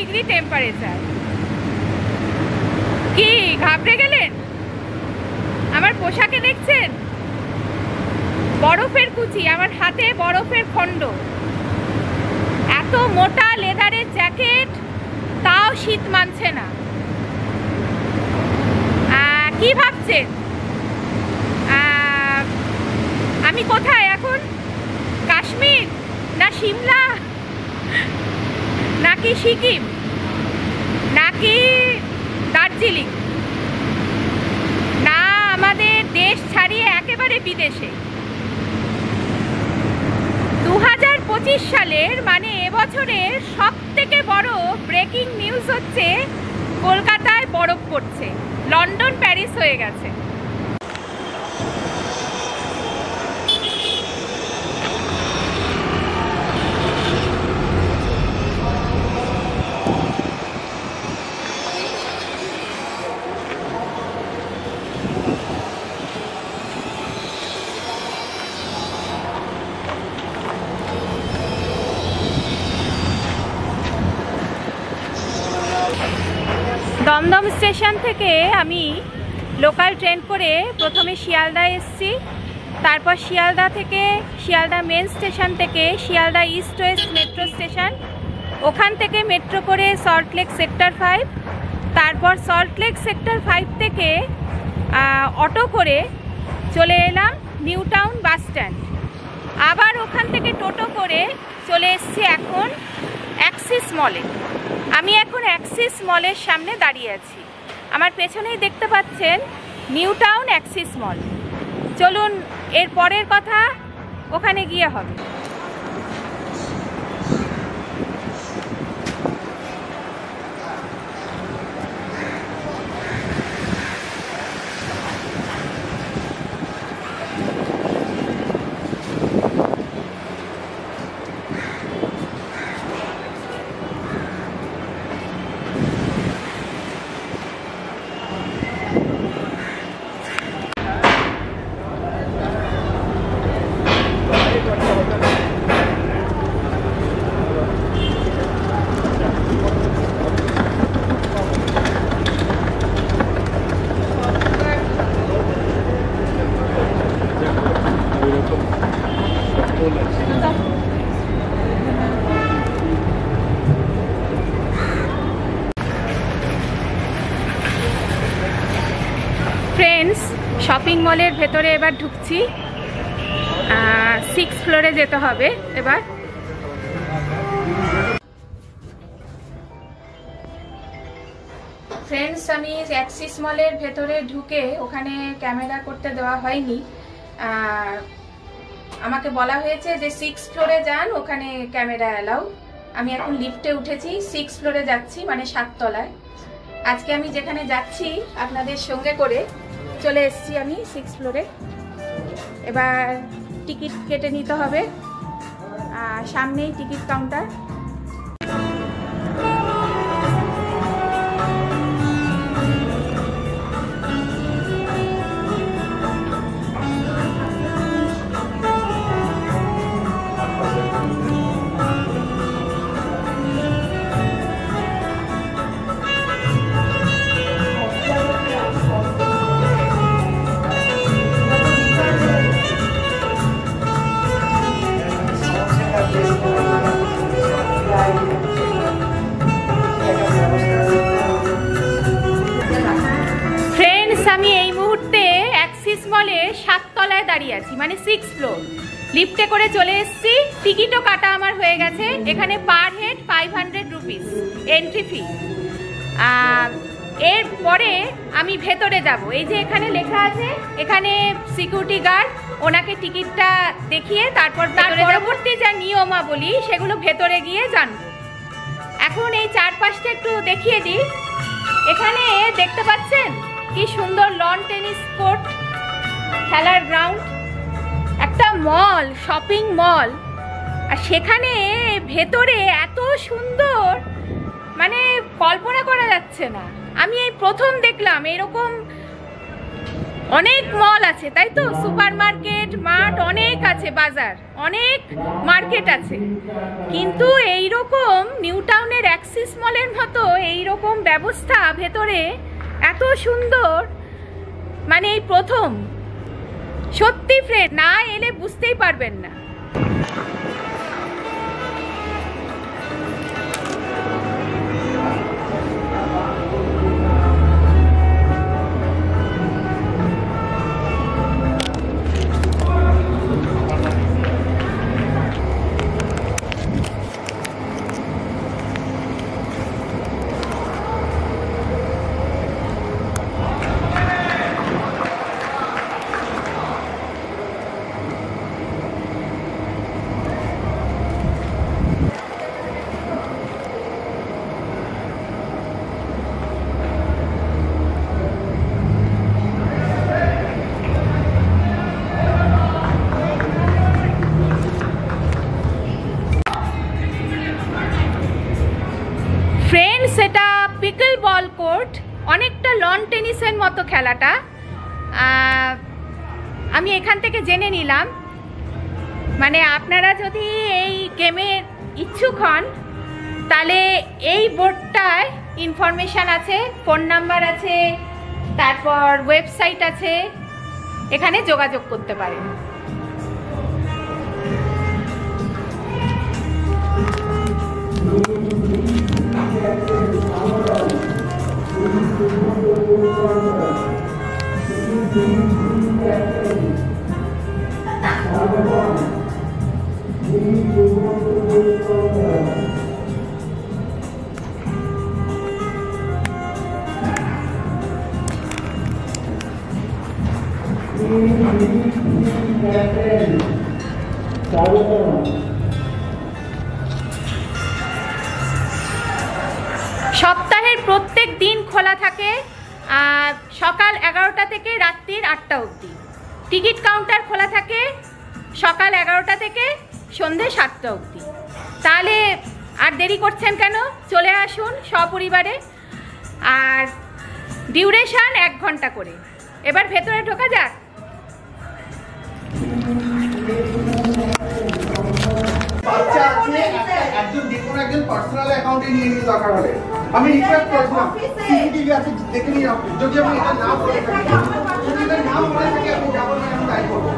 Degree temperature. কি ঘাবড়ে গেলেন? আমার পোশাকে দেখছেন বরফের কুচি, আমার হাতে বরফের খণ্ড। এত মোটা লেদারের জ্যাকেট, তাও শীত মানছে না। কি ভাবছেন আমি কোথায় এখন? কাশ্মীর না সিমলা নাকি সিকিম নাকি দার্জিলিং, না আমাদের দেশ ছাড়িয়ে একেবারে বিদেশে? 2025 সালের মানে এবছরের সবথেকে বড় ব্রেকিং নিউজ হচ্ছে কলকাতায় বরফ পড়ছে, লন্ডন প্যারিস হয়ে গেছে। দমদম স্টেশন থেকে আমি লোকাল ট্রেন করে প্রথমে শিয়ালদা এসেছি, তারপর শিয়ালদা থেকে শিয়ালদা মেন স্টেশন থেকে Sealdah east West metro station, ওখান থেকে মেট্রো করে সল্টলেক সেক্টর 5, তারপর সল্টলেক সেক্টর 5 থেকে অটো করে চলে এলাম নিউ টাউন বাস স্ট্যান্ড, আবার ওখান থেকে টোটো করে চলে এসেছি এখন অ্যাক্সিস মলে। আমি এখন অ্যাক্সিস মলের সামনে দাঁড়িয়ে আছি, আমার পেছনেই দেখতে পাচ্ছেন নিউ টাউন অ্যাক্সিস মল। চলুন এর পরের কথা ওখানে গিয়ে হবে। ফ্রেন্ডস, শপিং মলের ভেতরে এবার ঢুকছি, 6th ফ্লোরে যেতে হবে এবার। ফ্রেন্ডস, আমি অ্যাক্সিস মলের ভেতরে ঢুকে ওখানে ক্যামেরা করতে দেওয়া হয়নি, আমাকে বলা হয়েছে যে 6th ফ্লোরে যান, ওখানে ক্যামেরা অ্যালাউ। আমি এখন লিফটে উঠেছি, 6th ফ্লোরে যাচ্ছি, মানে 7 তলায়। আজকে আমি যেখানে যাচ্ছি আপনাদের সঙ্গে করে চলে এসেছি আমি 6th ফ্লোরে। এবার টিকিট কেটে নিতে হবে, সামনেই টিকিট কাউন্টার। আমি এই মুহূর্তে অ্যাক্সিস মলে 7 তলায় দাঁড়িয়ে আছি, মানে 6th ফ্লোর। লিফটে করে চলে এসেছি, টিকিটও কাটা আমার হয়ে গেছে। এখানে per head 500 rupees entry fee. এরপরে আমি ভেতরে যাব, এই যে এখানে লেখা আছে, এখানে সিকিউরিটি গার্ড, ওনাকে টিকিটটা দেখিয়ে তারপর পরবর্তী যা নিয়মাবলী সেগুলো ভেতরে গিয়ে জানবো। এখন এই চারপাশটা একটু দেখিয়ে দিই। এখানে দেখতে পাচ্ছেন কি সুন্দর লন টেনিস কোর্ট, খেলার গ্রাউন্ড, একটা মল, শপিং মল, আর সেখানে ভেতরে এত সুন্দর, মানে কল্পনা করা যাচ্ছে না। আমি এই প্রথম দেখলাম এরকম অনেক মল আছে, তাই তো? সুপার মার্কেট, মার্ট অনেক আছে, বাজার অনেক, মার্কেট আছে, কিন্তু এই রকম নিউ টাউনের অ্যাক্সিস মলের মতো এই রকম ব্যবস্থা ভেতরে এত সুন্দর, মানে এই প্রথম। সত্যি ফ্রেন্ড, না এলে বুঝতেই পারবেন না। সেটা পিকল বল কোর্ট, অনেকটা লন টেনিসের মতো খেলাটা। আমি এখান থেকে জেনে নিলাম, মানে আপনারা যদি এই গেমের ইচ্ছুক হন তাহলে এই বোর্ডটায় ইনফরমেশান আছে, ফোন নাম্বার আছে, তারপর ওয়েবসাইট আছে, এখানে যোগাযোগ করতে পারেন। সপ্তাহের প্রত্যেক দিন খোলা থাকে, সকাল 11টা থেকে রাত্রির 8টা অবধি। টিকিট কাউন্টার খোলা থাকে সকাল 11টা থেকে সন্ধ্যে 7টা অবধি। তাহলে আর দেরি করছেন কেন, চলে আসুন সপরিবারে। আর ডিউরেশন 1 ঘন্টা করে। এবার ভেতরে ঢোকা যাক। বাচ্চা আছে, একজন দেখুন, একজন পার্সোনাল অ্যাকাউন্টে নিয়ে নিতে দরকার হলে আমি রিকোয়েস্ট করছিলাম, সিসিটিভি আছে দেখে নিয়ে আপনি, যদি আমি এটা না বলে থাকি, যদি এটা না বলে থাকি আপনি যাবেন না, আমি তাই করবো।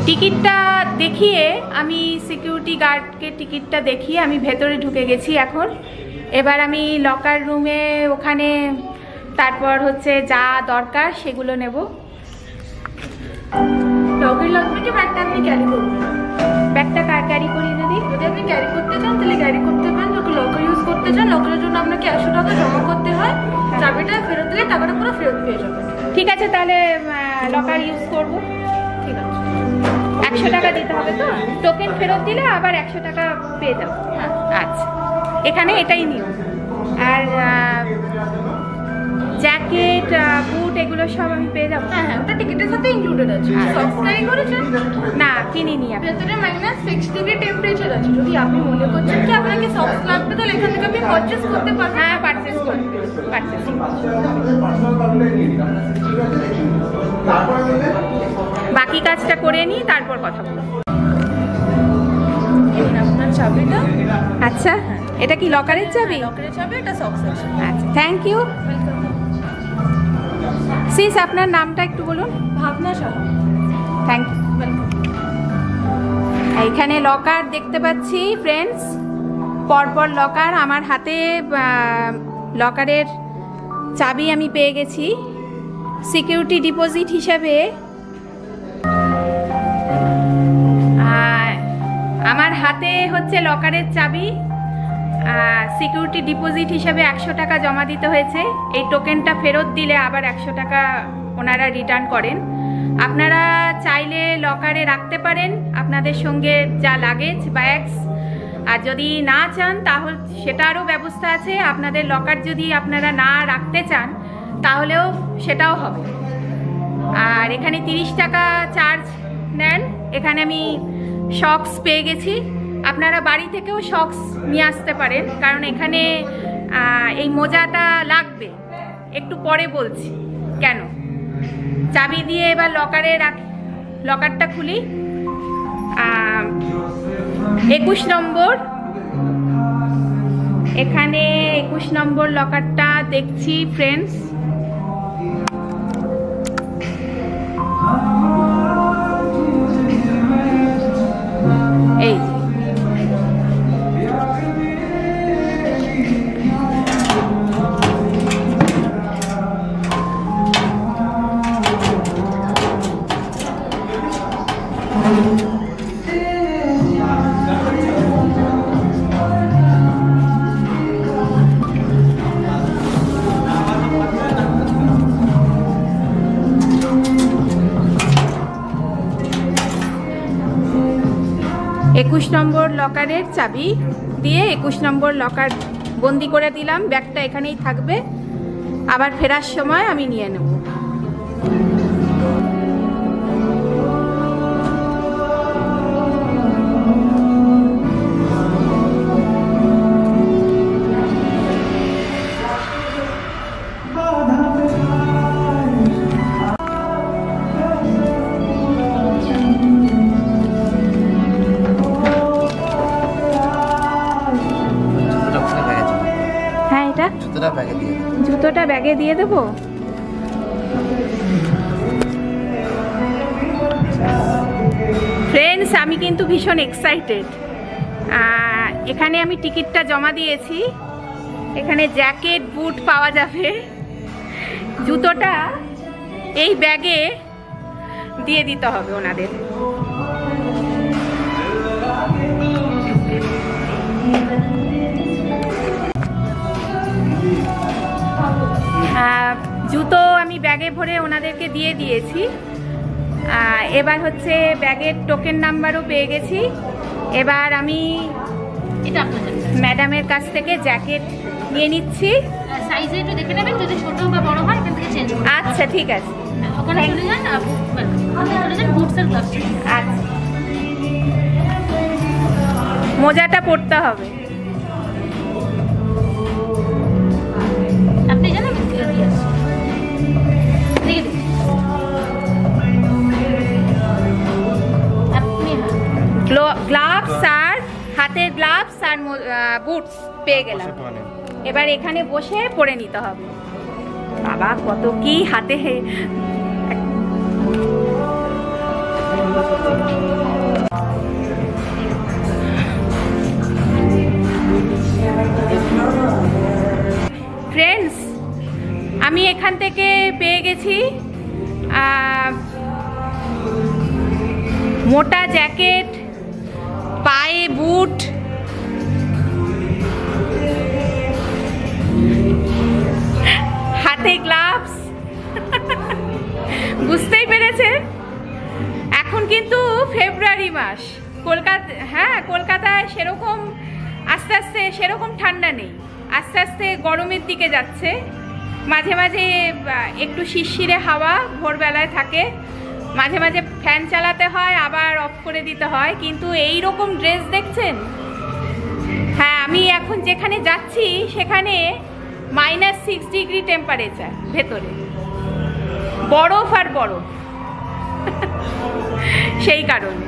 টিকিটটা দেখিয়ে আমি সিকিউরিটি গার্ডকে টিকিটটা দেখিয়ে আমি ভেতরে ঢুকে গেছি এখন। এবার আমি লকার রুমে ওখানে তারপর হচ্ছে যা দরকার সেগুলো নেব। লকার লাগবে কি ব্যাগটা আপনি ক্যারি করবেন? ব্যাগটা ক্যারি করি যদি আপনি ক্যারি করতে চান তাহলে ক্যারি করতে পারেন। যদি লকার ইউজ করতে চান, লকারের জন্য আপনাকে 100 টাকা জমা করতে হয়। চাবিটা ফেরত দিলে টাকাটা পুরো ফেরত পেয়ে যাবেন। ঠিক আছে, তাহলে লকার ইউজ করব। ঠিক আছে, 100 টাকা দিতে হবে তো? টোকেন ফেরত দিলে আবার 100 টাকা পেয়ে যাবো। হ্যাঁ আচ্ছা, এখানে এটাই নিয়ম। আর জ্যাকেট, বুট এগুলো সব আমি পেয়ে যাবো? হ্যাঁ হ্যাঁ, ওটা টিকিটের সাথে ইনক্লুডেড আছে। সক্স ক্যারি করেছেন? না, কিনিনি। ভেতরে -6 ডিগ্রি টেম্পারেচার আছে। যদি আপনি মনে করছেন কি আপনাকে সক্স লাগবে তাহলে এখান থেকে আপনি পারচেজ করতে পারবেন। হ্যাঁ, পারচেজ করতে পারচেজ। বাকি কাজটা করে নিই, তারপর কথা বলবো। আপনার চাবিটা। আচ্ছা, এটা কি লকারের চাবি? লকারের চাবি, এটা সক্স আছে। আচ্ছা, থ্যাংক ইউ। সিস, আপনার নামটা একটু বলুন। ভাবনা সাহা। Thank you. এইখানে লকার দেখতে পাচ্ছি ফ্রেন্ডস, পরপর লকার। আমার হাতে লকারের চাবি আমি পেয়ে গেছি। সিকিউরিটি ডিপোজিট হিসাবে আমার হাতে হচ্ছে লকারের চাবি। সিকিউরিটি ডিপোজিট হিসাবে 100 টাকা জমা দিতে হয়েছে। এই টোকেনটা ফেরত দিলে আবার 100 টাকা ওনারা রিটার্ন করেন। আপনারা চাইলে লকারে রাখতে পারেন আপনাদের সঙ্গে যা লাগেজ, ব্যাগস। আর যদি না চান তাহলে সেটারও ব্যবস্থা আছে। আপনাদের লকার যদি আপনারা না রাখতে চান তাহলেও সেটাও হবে। আর এখানে 30 টাকা চার্জ নেন। এখানে আমি শক্স পেয়ে গেছি। আপনারা বাড়ি থেকেও শক্স নিয়ে আসতে পারেন, কারণ এখানে এই মোজাটা লাগবে। একটু পরে বলছি কেন। চাবি দিয়ে এবার লকারে লকারটা খুলি। 21 নম্বর, এখানে 21 নম্বর লকারটা দেখছি ফ্রেন্ডস। এই 21 নম্বর লকারের চাবি দিয়ে 21 নম্বর লকার বন্দি করে দিলাম। ব্যাগটা এখানেই থাকবে, আবার ফেরার সময় আমি নিয়ে নেব। জুতোটা ব্যাগে দিয়ে দেবো। ফ্রেন্ডস, আমি কিন্তু ভীষণ এক্সাইটেড। এখানে আমি টিকিটটা জমা দিয়েছি। এখানে জ্যাকেট, বুট পাওয়া যাবে। জুতোটা এই ব্যাগে দিয়ে দিতে হবে ওনাদের। জুতো আমি ব্যাগে ভরে ওনাদেরকে দিয়ে দিয়েছি। এবার হচ্ছে ব্যাগের টোকেন নাম্বারও পেয়ে গেছি। এবার আমি ম্যাডামের কাছ থেকে জ্যাকেট নিয়ে নিচ্ছি। সাইজে একটু দেখে নেবেন, যদি ছোট বা বড় হয় এখান থেকে চেঞ্জ করুন। আচ্ছা, ঠিক আছে। ওখানে চলে যান, চলে যান বুটসের ক্লাস। আচ্ছা, মোজাটা পরতে হবে। আপনি জানেন গ্লাভস আর হাতের গ্লাভস আর বুটস পেয়ে গেলাম। এবার এখানে বসে পরে নিতে হবে। বাবা, কত কি হাতে। ফ্রেন্ডস, আমি এখান থেকে পেয়ে গেছি মোটা জ্যাকেট, পায়ে বুট, হাতে গ্লাভস। বুঝতেই পেরেছেন, এখন কিন্তু ফেব্রুয়ারি মাস। কলকাতায় সেরকম আস্তে আস্তে সেরকম ঠান্ডা নেই, আস্তে আস্তে গরমের দিকে যাচ্ছে। মাঝে মাঝে একটু শিরশিরে হাওয়া ভোরবেলায় থাকে, মাঝে মাঝে ফ্যান চালাতে হয়, আবার অফ করে দিতে হয়। কিন্তু এই রকম ড্রেস দেখছেন? হ্যাঁ, আমি এখন যেখানে যাচ্ছি সেখানে -6 ডিগ্রি টেম্পারেচার, ভেতরে বরফ আর বরফ। সেই কারণে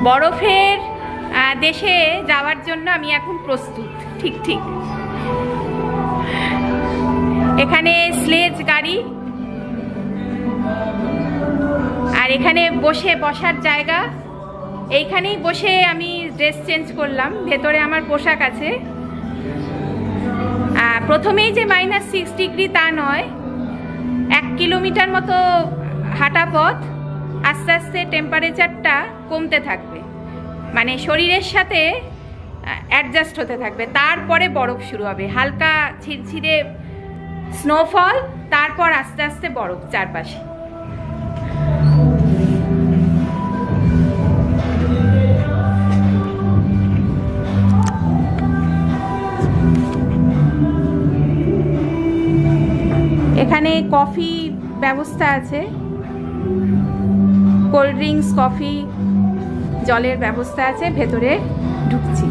বরফের দেশে যাওয়ার জন্য আমি এখন প্রস্তুত। ঠিক ঠিক। এখানে স্লেজ গাড়ি, আর এখানে বসার জায়গা। এইখানেই বসে আমি ড্রেস চেঞ্জ করলাম, ভেতরে আমার পোশাক আছে। প্রথমেই যে -6 ডিগ্রি তা নয়, 1 কিলোমিটার মতো হাঁটা পথ, আস্তে আস্তে টেম্পারেচারটা কমতে থাকবে, মানে শরীরের সাথে অ্যাডজাস্ট হতে থাকবে। তারপরে বরফ শুরু হবে, হালকা ঝিরঝিরে স্নোফল, তারপর আস্তে আস্তে বরফ চারপাশে। এখানে কফি ব্যবস্থা আছে, কোল্ড ড্রিঙ্কস, কফি, জলের ব্যবস্থা আছে। ভেতরে ঢুকছি।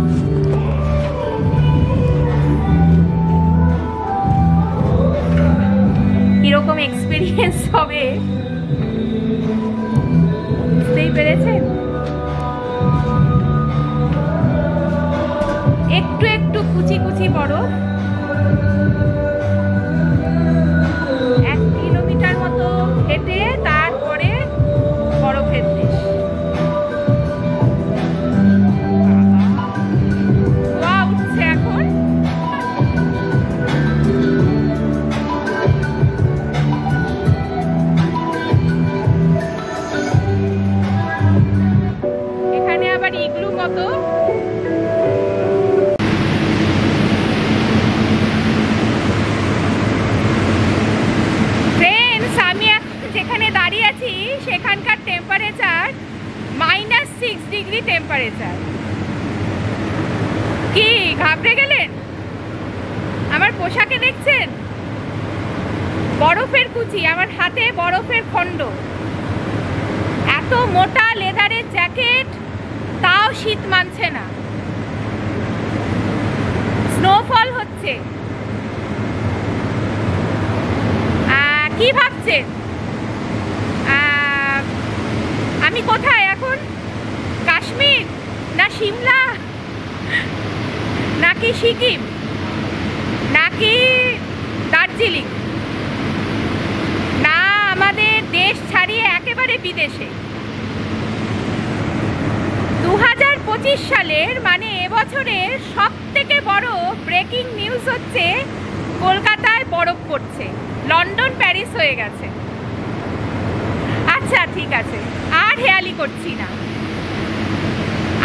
কিরকম এক্সপিরিয়েন্স হবে বুঝতেই পেরেছেন। একটু একটু কুচি কুচি বরফ, 1 কিলোমিটার মতো হেঁটে তারপরে বরফের দেশ। ধোঁয়া উঠছে এখন। এখানে আবার ইগলু মতো। যেখানে দাঁড়িয়ে আছি সেখানকার টেম্পারেচার -6 ডিগ্রি টেম্পারেচার। কি ঘাবড়ে গেলেন? আমার পোশাকে দেখছেন বরফের কুচি, আমার হাতে বরফের খণ্ড। এত মোটা লেদারের জ্যাকেট, তাও শীত মানছে না। স্নোফল হচ্ছে। কি ভাবছেন আমি কোথায় এখন? কাশ্মীর না সিমলা নাকি সিকিম নাকি দার্জিলিং, না আমাদের দেশ ছাড়িয়ে একেবারে বিদেশে? 2025 সালের মানে এবছরের সবথেকে বড় ব্রেকিং নিউজ হচ্ছে কলকাতায় বরফ পড়ছে, লন্ডন প্যারিস হয়ে গেছে। আচ্ছা ঠিক আছে, আর হেয়ালি করছি না।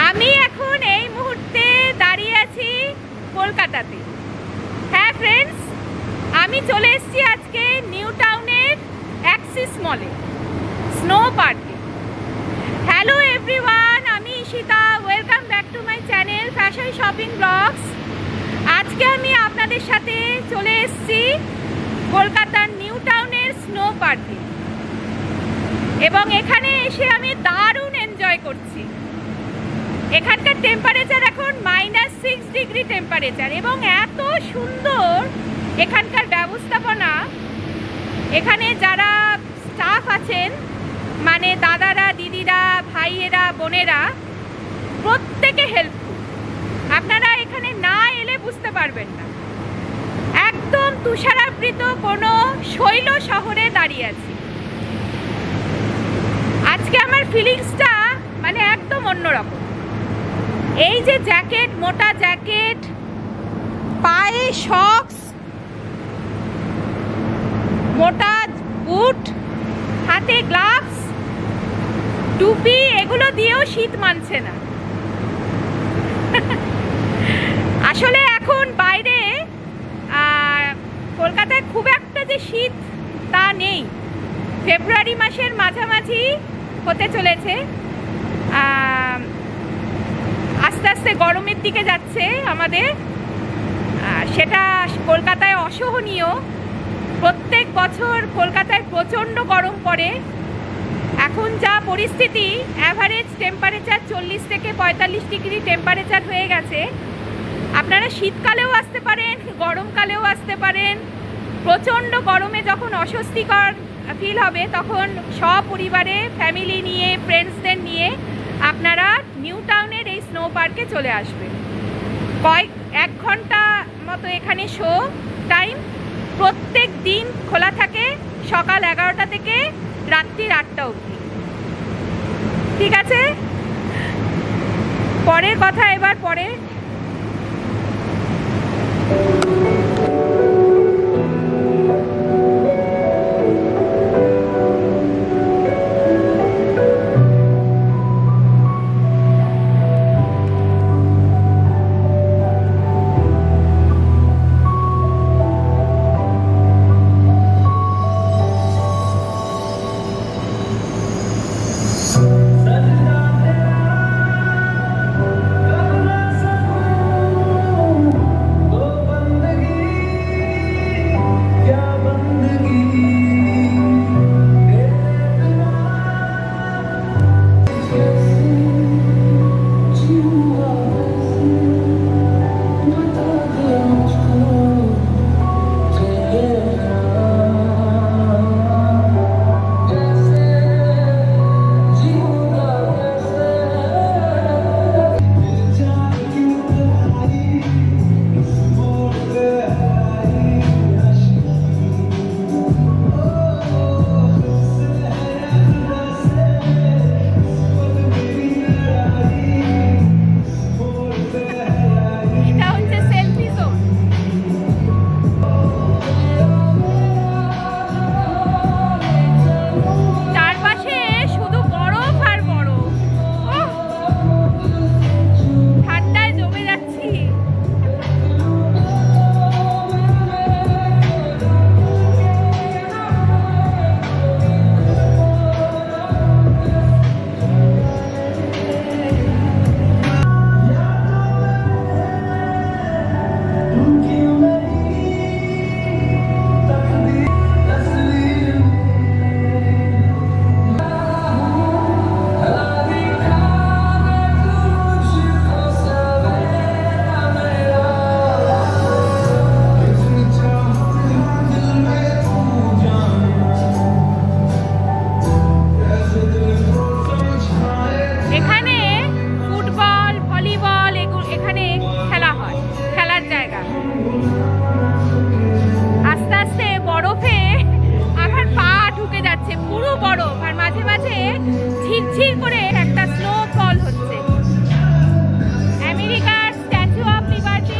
আমি এখন এই মুহূর্তে দাঁড়িয়ে আছি কলকাতাতে। হ্যাঁ ফ্রেন্ডস, আমি চলে এসেছি আজকে নিউ টাউনের অ্যাক্সিস মলে, স্নো পার্কে। হ্যালো এভরিওয়ান, আমি Ishita. Welcome back to my channel fashion shopping blogs. আজকে আমি আপনাদের সাথে চলে এসেছি কলকাতার নিউ টাউনের স্নো পার্কে, এবং এখানে এসে আমি দারুণ এনজয় করছি। এখানকার টেম্পারেচার এখন -6 ডিগ্রি টেম্পারেচার, এবং এত সুন্দর এখানকার ব্যবস্থাপনা। এখানে যারা স্টাফ আছেন, মানে দাদারা, দিদিরা, ভাইয়েরা, বোনেরা, প্রত্যেকে হেল্পফুল। আপনারা এখানে না এলে বুঝতে পারবেন না। একদম তুষারাবৃত কোনো শৈল শহরে দাঁড়িয়ে আছি। আজকে আমার ফিলিংসটা মানে একদম অন্যরকম। এই যে জ্যাকেট, মোটা জ্যাকেট, পায়ে শক্স, মোটা বুট, হাতে গ্লাভস, টুপি, এগুলো দিয়েও শীত মানছে না। আসলে এখন বাইরে কলকাতায় খুব একটা যে শীত তা নেই। ফেব্রুয়ারি মাসের মাঝামাঝি হতে চলেছে, আস্তে আস্তে গরমের দিকে যাচ্ছে আমাদের। সেটা কলকাতায় অসহনীয়। প্রত্যেক বছর কলকাতায় প্রচণ্ড গরম পড়ে। এখন যা পরিস্থিতি, অ্যাভারেজ টেম্পারেচার 40 থেকে 45 ডিগ্রি টেম্পারেচার হয়ে গেছে। আপনারা শীতকালেও আসতে পারেন, গরমকালেও আসতে পারেন। প্রচণ্ড গরমে যখন অস্বস্তিকর ফিল হবে, তখন সপরিবারে, ফ্যামিলি নিয়ে, ফ্রেন্ডসদের নিয়ে আপনারা নিউ টাউনের এই স্নো পার্কে চলে আসবেন। 1 ঘন্টা মতো এখানে শো টাইম। প্রত্যেক দিন খোলা থাকে সকাল 11টা থেকে রাত্রি 8টা অবধি। ঠিক আছে, পরের কথা এবার পরে। ঝিরঝির করে একটা স্নোফল হচ্ছে। আমেরিকার স্ট্যাচু অফ লিবার্টি,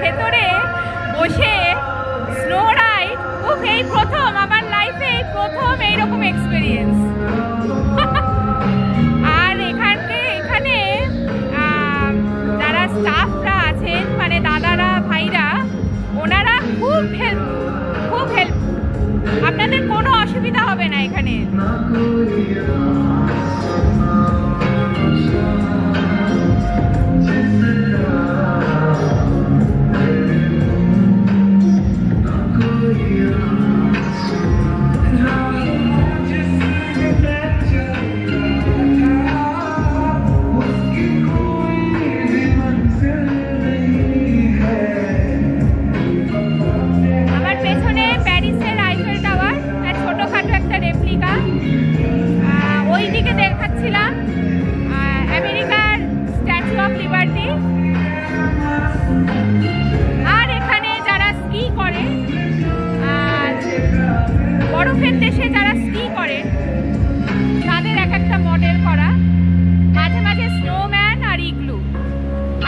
ভেতরে বসে স্নো রাইড, এই প্রথম আমার লাইফে, এই প্রথম এইরকম এক্সপিরিয়েন্স। আর এখানে যারা স্টাফরা আছেন, মানে দাদারা ভাইরা, ওনারা খুব হেল্প। আপনাদের কোনো অসুবিধা হবে না এখানে। আমেরিকার স্ট্যাচু অফ লিবার্টি। আর এখানে যারা স্কি করে, বরফের দেশে যারা স্কি করে, তাদের এক একটা মডেল করা, মাঝে মাঝে স্নোম্যান আর ইগলু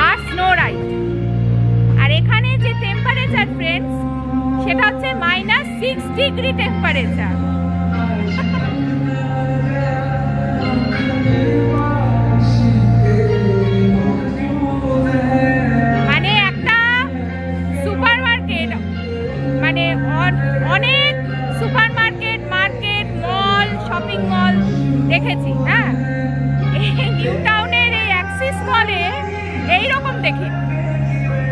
আর স্নো রাইড। আর এখানে যে টেম্পারেচার ফ্রেন্ডস, সেটা হচ্ছে -6 ডিগ্রি টেম্পারেচার। মানে একটা সুপারমার্কেট, মানে অনেক সুপারমার্কেট, মার্কেট, মল, শপিং মল দেখেছি। হ্যাঁ, নিউ টাউনের এই অ্যাক্সিস মলে এইরকম দেখি।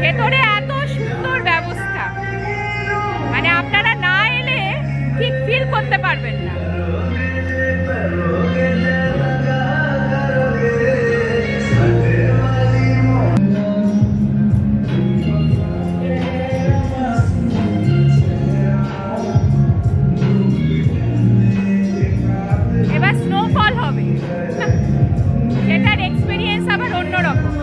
ভেতরে এত সুন্দর ব্যবস্থা, মানে আপনারা না এলে ঠিক ফিল করতে পারবেন না। এবার স্নোফল হবে, সেটার এক্সপিরিয়েন্স আবার অন্যরকম।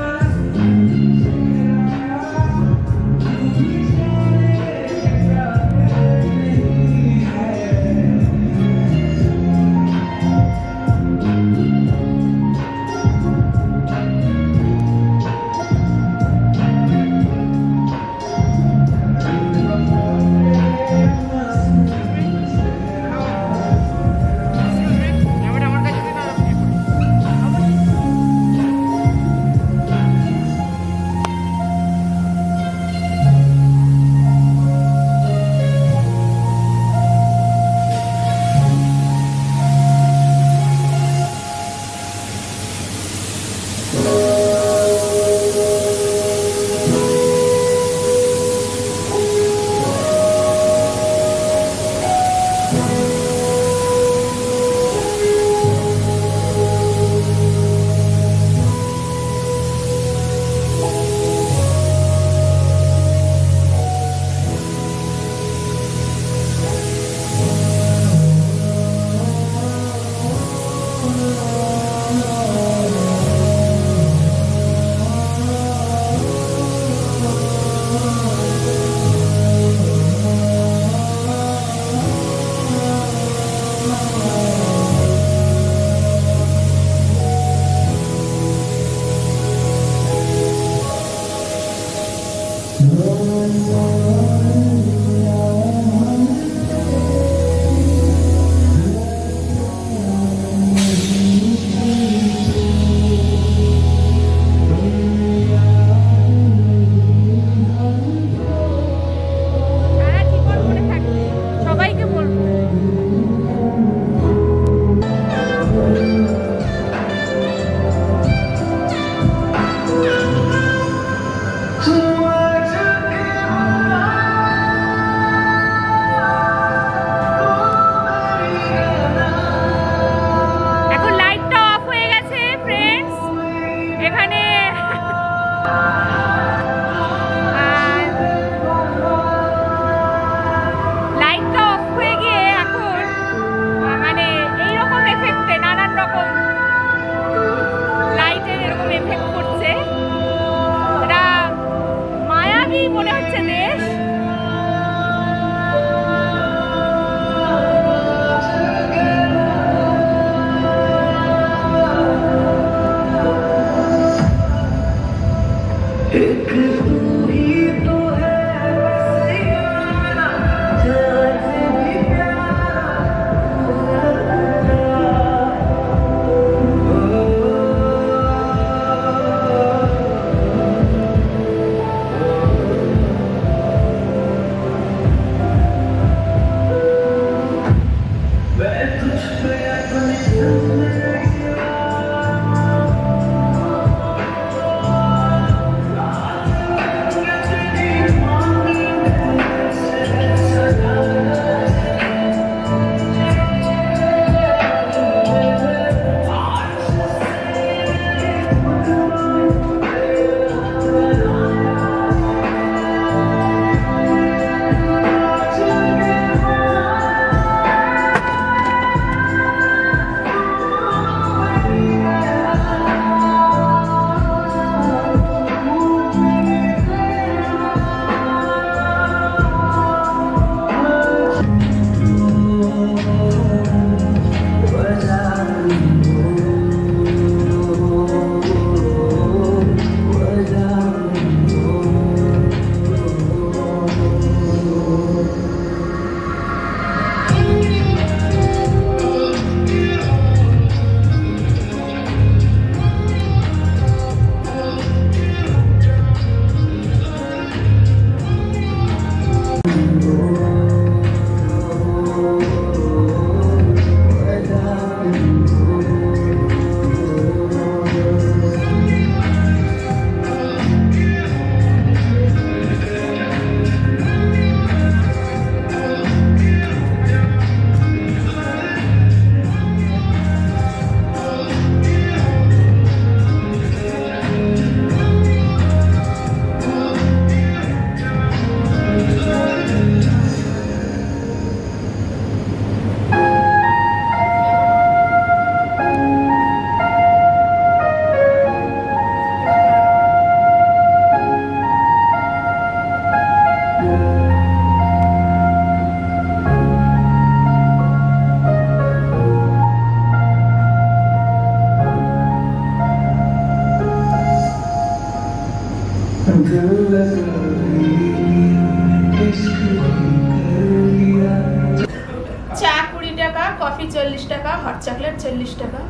চা 20 টাকা, কফি 40 টাকা, হট চকলেট 40 টাকা।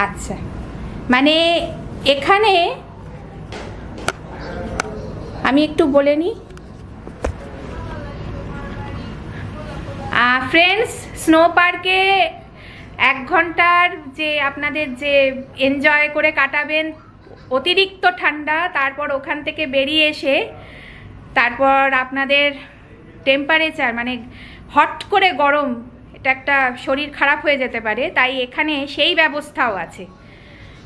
আচ্ছা, মানে এখানে আমি একটু বলে নিই ফ্রেন্ডস, স্নো পার্কে 1 ঘন্টার যে আপনাদের যে এনজয় করে কাটাবেন, অতিরিক্ত ঠান্ডা, তারপর ওখান থেকে বেরিয়ে এসে তারপর আপনাদের টেম্পারেচার মানে হট করে গরম, এটা একটা শরীর খারাপ হয়ে যেতে পারে, তাই এখানে সেই ব্যবস্থাও আছে।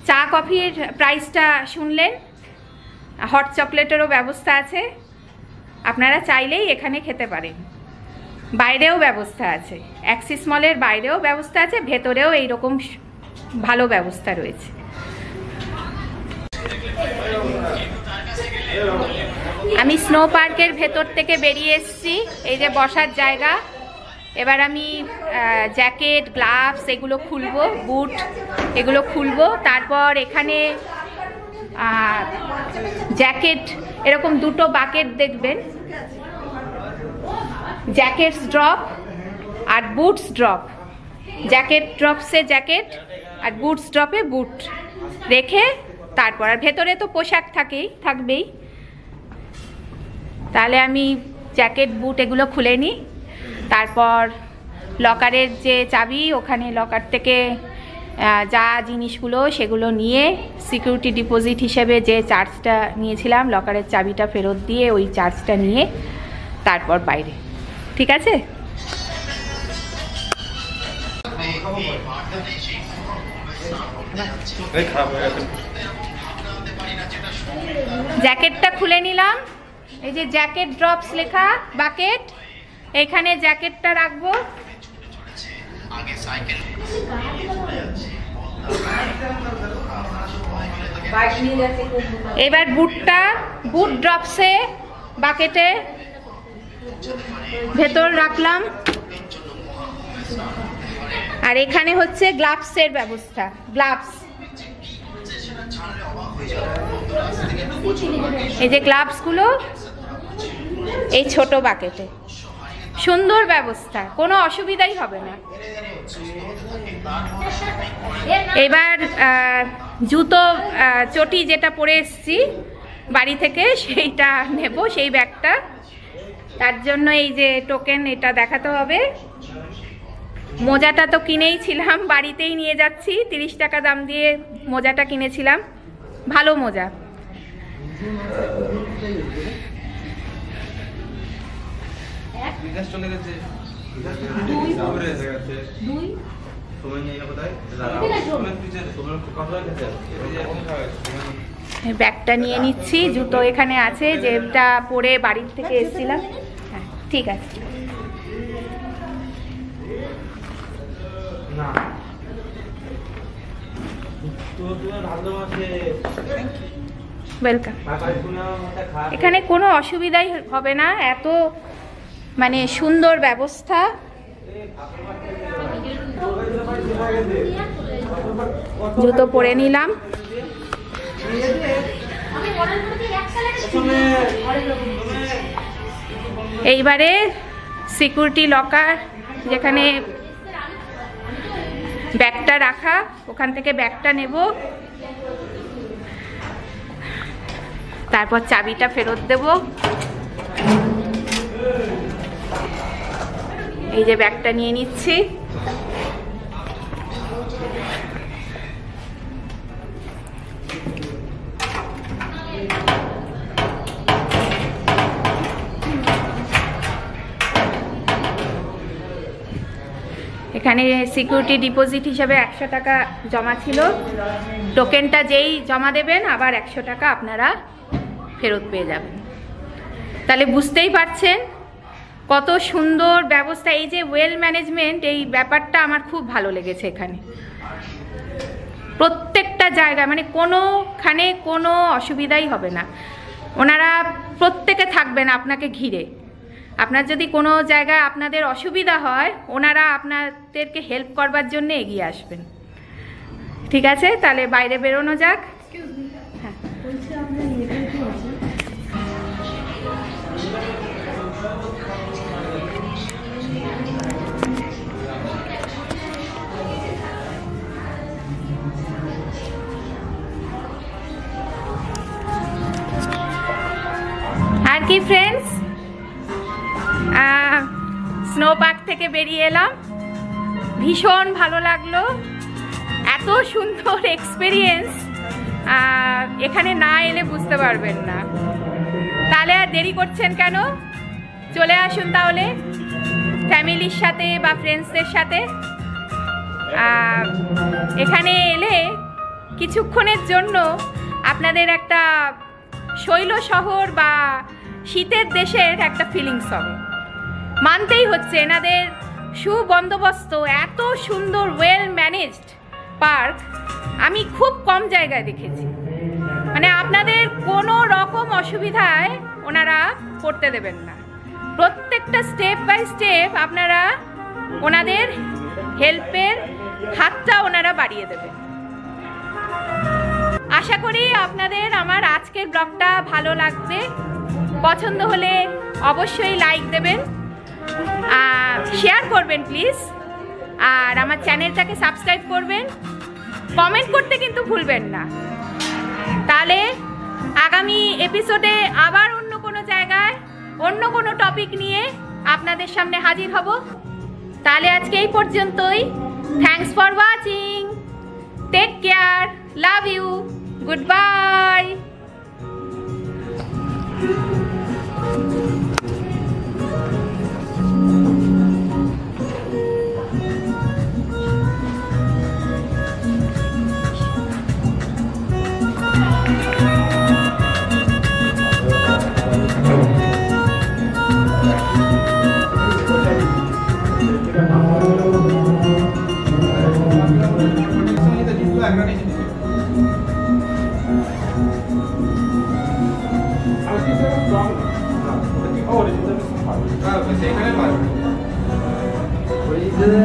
চা কফির প্রাইসটা শুনলেন, হট চকলেটেরও ব্যবস্থা আছে, আপনারা চাইলেই এখানে খেতে পারেন। বাইরেও ব্যবস্থা আছে, অ্যাক্সিস মলের বাইরেও ব্যবস্থা আছে, ভেতরেও এইরকম ভালো ব্যবস্থা রয়েছে। আমি স্নো পার্কের ভেতর থেকে বেরিয়ে এসেছি, এই যে বসার জায়গা। এবার আমি জ্যাকেট, গ্লাভস এগুলো খুলবো, বুট এগুলো খুলবো। তারপর এখানে জ্যাকেট এরকম 2টো বাকেট দেখবেন, জ্যাকেটস ড্রপ আর বুটস ড্রপ। জ্যাকেট ড্রপসে জ্যাকেট আর বুটস ড্রপে বুট রেখে তারপর, আর ভেতরে তো পোশাক থাকবেই। তাহলে আমি জ্যাকেট বুট এগুলো খুলে নিই, তারপর লকারের যে চাবি, ওখানে লকার থেকে যা জিনিসগুলো সেগুলো নিয়ে সিকিউরিটি ডিপোজিট হিসেবে যে চার্জটা নিয়েছিলাম, লকারের চাবিটা ফেরত দিয়ে ওই চার্জটা নিয়ে তারপর বাইরে। ঠিক আছে? জ্যাকেটটা খুলে নিলাম, এই যে জ্যাকেট ড্রপস লেখা বাকেট, এখানে জ্যাকেটটা রাখবো। এবার বুট ড্রপসে বাকেটে ভেতর রাখলাম। আর এখানে হচ্ছে গ্লাভসের ব্যবস্থা, গ্লাভস এই যে গ্লাভসগুলো এই ছোট বাকেটে, সুন্দর ব্যবস্থা, কোনো অসুবিধাই হবে না। এবার জুতো চটি যেটা পরে এসছি বাড়ি থেকে সেইটা নেব, সেই ব্যাগটা। তার জন্য এই যে টোকেন, এটা দেখাতে হবে। মোজাটা তো কিনেই ছিলাম, বাড়িতেই নিয়ে যাচ্ছি। 30 টাকা দাম দিয়ে মোজাটা কিনেছিলাম, ভালো মোজা। ব্যাগটা নিয়ে নিচ্ছি, জুতো এখানে আছে, যেটা পরে বাড়ির থেকে এসেছিলাম। হ্যাঁ ঠিক আছে। ওয়েলকাম। এখানে কোনো অসুবিধাই হবে না, এত মানে সুন্দর ব্যবস্থা। জুতো পরে নিলাম। এইবারে সিকিউরিটি লকার, যেখানে ব্যাগটা রাখা, ওখান থেকে ব্যাগটা নেব, তারপর চাবিটা ফেরত দেব। এই যে ব্যাগটা নিয়ে নিচ্ছি। এখানে সিকিউরিটি ডিপোজিট হিসাবে 100 টাকা জমা ছিল। টোকেনটা যেই জমা দেবেন আবার 100 টাকা আপনারা ফেরত পেয়ে যাবেন। তাহলে বুঝতেই পারছেন কত সুন্দর ব্যবস্থা। এই যে ওয়েল ম্যানেজমেন্ট, এই ব্যাপারটা আমার খুব ভালো লেগেছে। এখানে প্রত্যেকটা জায়গায় মানে কোনোখানে কোনো অসুবিধাই হবে না। ওনারা প্রত্যেকে থাকবেন আপনাকে ঘিরে। আপনার যদি কোনো জায়গায় আপনাদের অসুবিধা হয়, ওনারা আপনাদেরকে হেল্প করবার জন্য এগিয়ে আসবেন। ঠিক আছে, তাহলে বাইরে বেরোনো যাক। হ্যাঁ আর কি ফ্রেন্ডস, স্নো পার্ক থেকে বেরিয়ে এলাম, ভীষণ ভালো লাগলো। এত সুন্দর এক্সপিরিয়েন্স এখানে না এলে বুঝতে পারবেন না। তাহলে আর দেরি করছেন কেন, চলে আসুন তাহলে ফ্যামিলির সাথে বা ফ্রেন্ডসদের সাথে। এখানে এলে কিছুক্ষণের জন্য আপনাদের একটা শৈল শহর বা শীতের দেশের একটা ফিলিংস হবে। মানতেই হচ্ছে এনাদের সুবন্দোবস্ত, এত সুন্দর ওয়েল ম্যানেজড পার্ক আমি খুব কম জায়গায় দেখেছি। মানে আপনাদের কোনো রকম অসুবিধায় ওনারা পড়তে দেবেন না। প্রত্যেকটা স্টেপ বাই স্টেপ আপনারা ওনাদের হেল্পের হাতটা ওনারা বাড়িয়ে দেবেন। আশা করি আপনাদের আমার আজকের ব্লগটা ভালো লাগবে। পছন্দ হলে অবশ্যই লাইক দেবেন, শেয়ার করবেন প্লিজ, আর আমার চ্যানেলটাকে সাবস্ক্রাইব করবেন। কমেন্ট করতে কিন্তু ভুলবেন না। তাহলে আগামী এপিসোডে আবার অন্য কোনো জায়গায় অন্য কোনো টপিক নিয়ে আপনাদের সামনে হাজির হব। তাহলে আজকে এই পর্যন্তই। Thanks for watching, take care, love you, good bye. Oh, this is